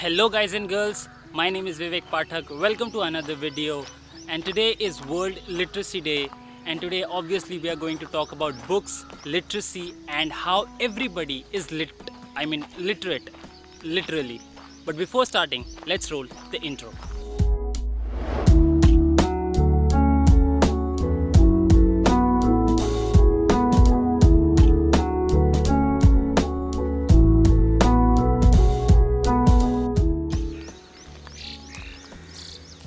Hello guys and girls, my name is Vivek Pathak. Welcome to another video, and today is World Literacy Day, and today obviously we are going to talk about books, literacy and how everybody is literate literally. But before starting, let's roll the intro.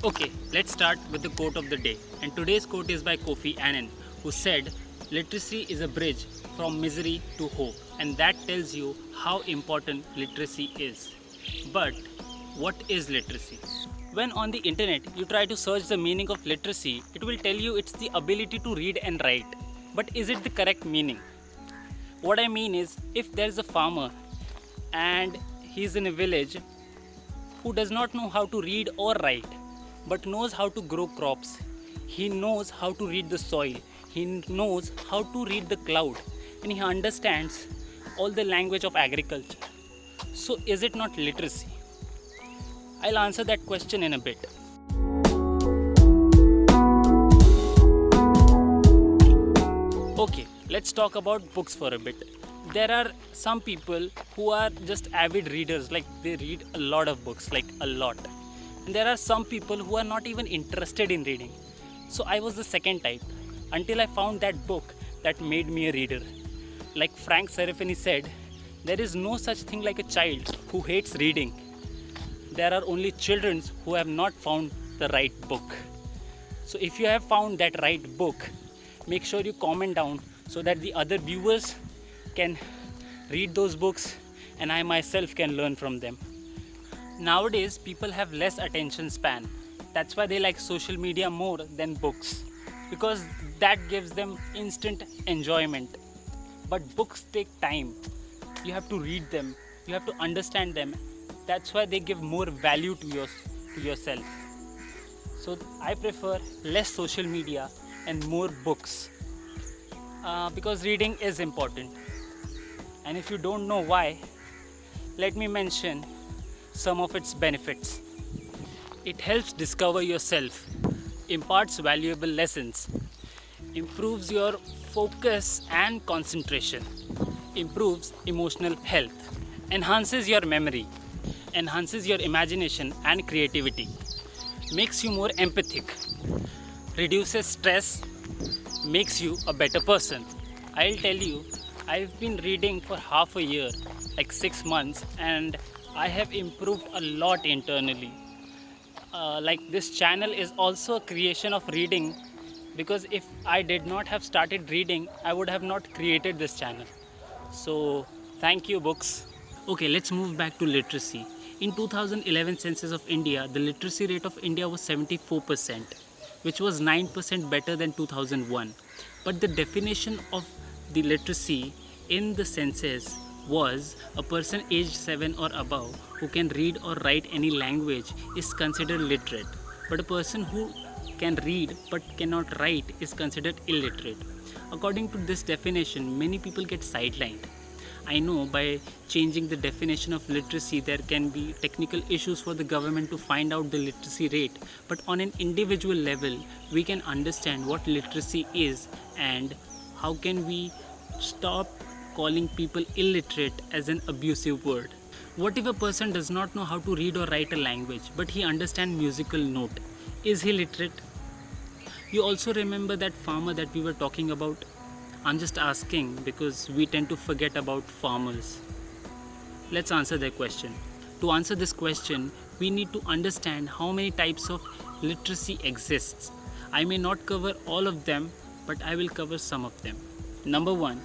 Okay, let's start with the quote of the day. And today's quote is by Kofi Annan, who said, "Literacy is a bridge from misery to hope." And that tells you how important literacy is. But what is literacy? When on the internet you try to search the meaning of literacy, it will tell you it's the ability to read and write. But is it the correct meaning? What I mean is, if there's a farmer and he's in a village who does not know how to read or write, but knows how to grow crops. He knows how to read the soil. He knows how to read the cloud. And he understands all the language of agriculture. So is it not literacy? I'll answer that question in a bit. Okay, let's talk about books for a bit. There are some people who are just avid readers, like they read a lot of books, like a lot. And there are some people who are not even interested in reading. So I was the second type until I found that book that made me a reader. Like Frank Serafini said, there is no such thing like a child who hates reading. There are only children who have not found the right book. So if you have found that right book, make sure you comment down so that the other viewers can read those books and I myself can learn from them. Nowadays, people have less attention span. That's why they like social media more than books, because that gives them instant enjoyment. But books take time. You have to read them. You have to understand them. That's why they give more value to yourself. So I prefer less social media and more books, because reading is important. And if you don't know why, let me mention some of its benefits. It helps discover yourself, imparts valuable lessons, improves your focus and concentration, improves emotional health, enhances your memory, enhances your imagination and creativity, makes you more empathic, reduces stress, makes you a better person. I'll tell you, I've been reading for half a year, like 6 months, and I have improved a lot internally. Like this channel is also a creation of reading, because if I did not have started reading, I would have not created this channel. So thank you, books. Okay, let's move back to literacy. In 2011 census of India, the literacy rate of India was 74%, which was 9% better than 2001. But the definition of the literacy in the census was a person aged 7 or above who can read or write any language is considered literate, but a person who can read but cannot write is considered illiterate. According to this definition, many people get sidelined. I know by changing the definition of literacy, there can be technical issues for the government to find out the literacy rate, but on an individual level, we can understand what literacy is and how can we stop calling people illiterate as an abusive word. What if a person does not know how to read or write a language, but he understands musical note? Is he literate? You also remember that farmer that we were talking about? I'm just asking because we tend to forget about farmers. Let's answer their question. To answer this question, we need to understand how many types of literacy exists. I may not cover all of them, but I will cover some of them. Number 1,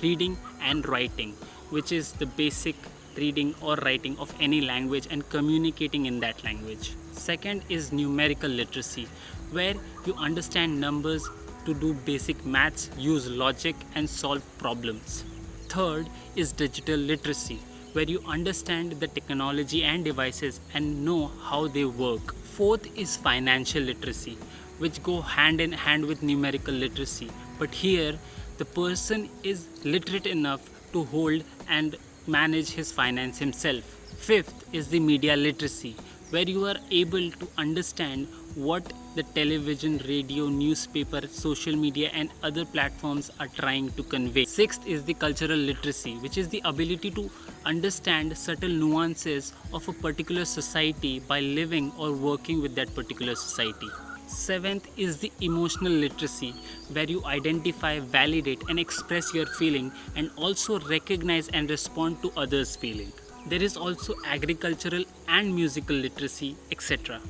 reading and writing, which is the basic reading or writing of any language and communicating in that language. Second is numerical literacy, where you understand numbers to do basic maths, use logic and solve problems. Third is digital literacy, where you understand the technology and devices and know how they work. Fourth is financial literacy, which go hand in hand with numerical literacy, but here the person is literate enough to hold and manage his finance himself. Fifth is the media literacy, where you are able to understand what the television, radio, newspaper, social media, and other platforms are trying to convey. Sixth is the cultural literacy, which is the ability to understand subtle nuances of a particular society by living or working with that particular society. Seventh is the emotional literacy, where you identify, validate, and express your feeling and also recognize and respond to others' feeling. There is also agricultural and musical literacy, etc.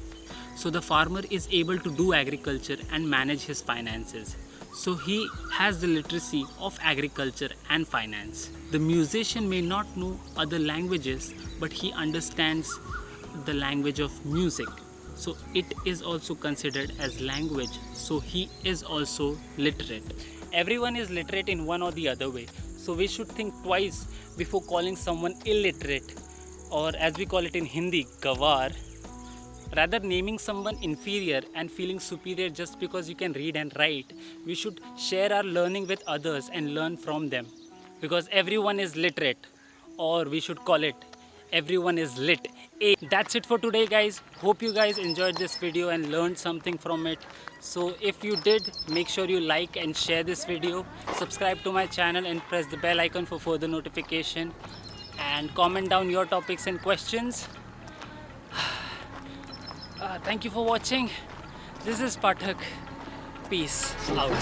So the farmer is able to do agriculture and manage his finances. So he has the literacy of agriculture and finance. The musician may not know other languages, but he understands the language of music. So it is also considered as language. So he is also literate. Everyone is literate in one or the other way. So we should think twice before calling someone illiterate, or as we call it in Hindi, gawar. Rather naming someone inferior and feeling superior just because you can read and write, we should share our learning with others and learn from them. Because everyone is literate, or we should call it everyone is lit. That's it for today, guys. Hope you guys enjoyed this video and learned something from it. So if you did, make sure you like and share this video, subscribe to my channel and press the bell icon for further notification, and comment down your topics and questions. Thank you for watching. This is Pathak. Peace out.